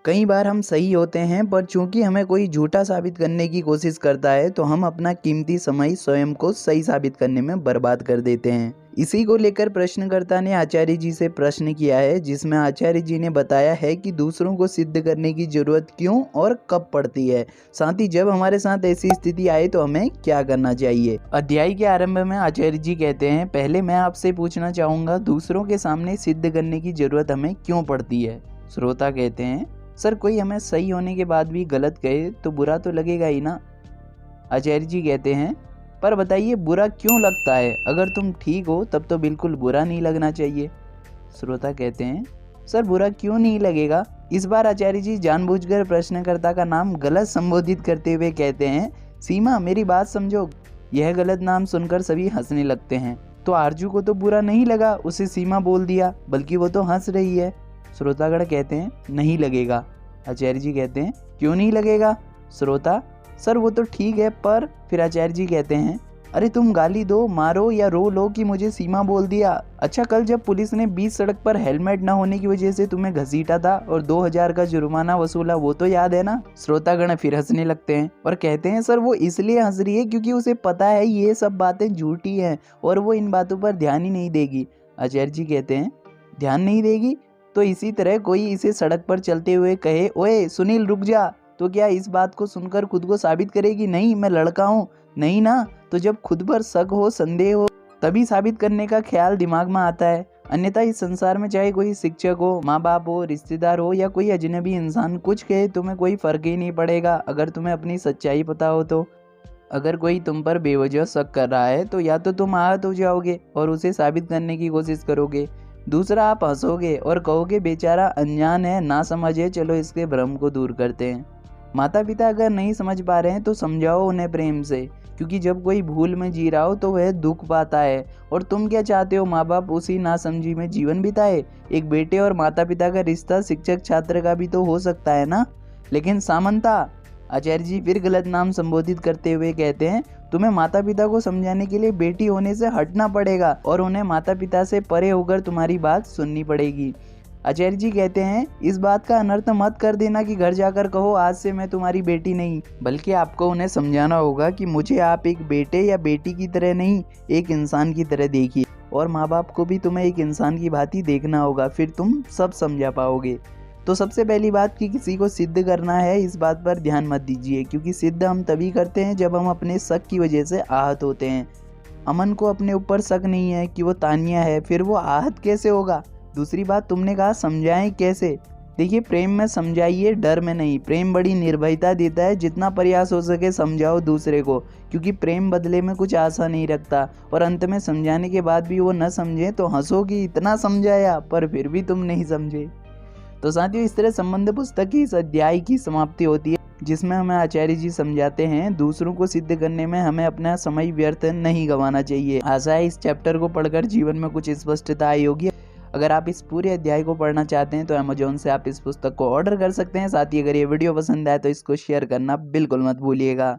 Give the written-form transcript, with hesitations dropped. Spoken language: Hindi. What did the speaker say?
कई बार हम सही होते हैं पर चूंकि हमें कोई झूठा साबित करने की कोशिश करता है तो हम अपना कीमती समय स्वयं को सही साबित करने में बर्बाद कर देते हैं। इसी को लेकर प्रश्नकर्ता ने आचार्य जी से प्रश्न किया है, जिसमें आचार्य जी ने बताया है कि दूसरों को सिद्ध करने की जरूरत क्यों और कब पड़ती है, साथ ही जब हमारे साथ ऐसी स्थिति आए तो हमें क्या करना चाहिए। अध्याय के आरंभ में आचार्य जी कहते हैं, पहले मैं आपसे पूछना चाहूंगा, दूसरों के सामने सिद्ध करने की जरूरत हमें क्यों पड़ती है। श्रोता कहते हैं, सर कोई हमें सही होने के बाद भी गलत कहे तो बुरा तो लगेगा ही ना। आचार्य जी कहते हैं, पर बताइए बुरा क्यों लगता है, अगर तुम ठीक हो तब तो बिल्कुल बुरा नहीं लगना चाहिए। श्रोता कहते हैं, सर बुरा क्यों नहीं लगेगा। इस बार आचार्य जी जानबूझकर प्रश्नकर्ता का नाम गलत संबोधित करते हुए कहते हैं, सीमा मेरी बात समझो। यह गलत नाम सुनकर सभी हंसने लगते हैं। तो आरजू को तो बुरा नहीं लगा, उसे सीमा बोल दिया, बल्कि वो तो हंस रही है। श्रोतागण कहते हैं, नहीं लगेगा। आचार्य जी कहते हैं, क्यों नहीं लगेगा। श्रोता, सर वो तो ठीक है पर। फिर आचार्य जी कहते हैं, अरे तुम गाली दो, मारो या रो लो कि मुझे सीमा बोल दिया। अच्छा, कल जब पुलिस ने बीच सड़क पर हेलमेट न होने की वजह से तुम्हें घसीटा था और 2000 का जुर्माना वसूला, वो तो याद है ना। श्रोतागण फिर हंसने लगते हैं और कहते हैं, सर वो इसलिए हंस रही है क्योंकि उसे पता है ये सब बातें झूठी हैं और वो इन बातों पर ध्यान ही नहीं देगी। आचार्य जी कहते हैं, ध्यान नहीं देगी। तो इसी तरह कोई इसे सड़क पर चलते हुए कहे, ओए सुनील रुक जा, तो क्या इस बात को सुनकर खुद को साबित करेगी, नहीं मैं लड़का हूँ। नहीं ना। तो जब खुद पर शक हो, संदेह हो, तभी साबित करने का ख्याल दिमाग में आता है। अन्यथा इस संसार में चाहे कोई शिक्षक हो, माँ बाप हो, रिश्तेदार हो या कोई अजनबी इंसान कुछ कहे, तुम्हें कोई फर्क ही नहीं पड़ेगा अगर तुम्हें अपनी सच्चाई पता हो तो। अगर कोई तुम पर बेवजह शक कर रहा है तो या तो तुम आहत हो जाओगे और उसे साबित करने की कोशिश करोगे, दूसरा आप हंसोगे और कहोगे बेचारा अनजान है, ना समझे, चलो इसके भ्रम को दूर करते हैं। माता पिता अगर नहीं समझ पा रहे हैं तो समझाओ उन्हें प्रेम से, क्योंकि जब कोई भूल में जी रहा हो तो वह दुख पाता है। और तुम क्या चाहते हो, माँ बाप उसी नासमझी में जीवन बिताए। एक बेटे और माता पिता का रिश्ता शिक्षक छात्र का भी तो हो सकता है ना। लेकिन सामंता, आचार्य जी फिर गलत नाम संबोधित करते हुए कहते हैं, तुम्हें माता पिता को समझाने के लिए बेटी होने से हटना पड़ेगा और उन्हें माता पिता से परे होकर तुम्हारी बात सुननी पड़ेगी। आचार्य जी कहते हैं, इस बात का अनर्थ मत कर देना कि घर जाकर कहो आज से मैं तुम्हारी बेटी नहीं, बल्कि आपको उन्हें समझाना होगा कि मुझे आप एक बेटे या बेटी की तरह नहीं, एक इंसान की तरह देखिए, और माँ बाप को भी तुम्हें एक इंसान की भांति देखना होगा, फिर तुम सब समझा पाओगे। तो सबसे पहली बात कि किसी को सिद्ध करना है, इस बात पर ध्यान मत दीजिए, क्योंकि सिद्ध हम तभी करते हैं जब हम अपने शक की वजह से आहत होते हैं। अमन को अपने ऊपर शक नहीं है कि वो तानिया है, फिर वो आहत कैसे होगा। दूसरी बात, तुमने कहा समझाएं कैसे। देखिए, प्रेम में समझाइए, डर में नहीं। प्रेम बड़ी निर्भयता देता है, जितना प्रयास हो सके समझाओ दूसरे को, क्योंकि प्रेम बदले में कुछ आशा नहीं रखता। और अंत में समझाने के बाद भी वो न समझे तो हंसोगी, इतना समझाया पर फिर भी तुम नहीं समझे। तो साथियों, इस तरह संबंध पुस्तक की इस अध्याय की समाप्ति होती है, जिसमें हमें आचार्य जी समझाते हैं दूसरों को सिद्ध करने में हमें अपना समय व्यर्थ नहीं गंवाना चाहिए। आशा है इस चैप्टर को पढ़कर जीवन में कुछ स्पष्टता आई होगी। अगर आप इस पूरे अध्याय को पढ़ना चाहते हैं तो अमेजोन से आप इस पुस्तक को ऑर्डर कर सकते हैं। साथ ही अगर ये वीडियो पसंद आए तो इसको शेयर करना बिल्कुल मत भूलिएगा।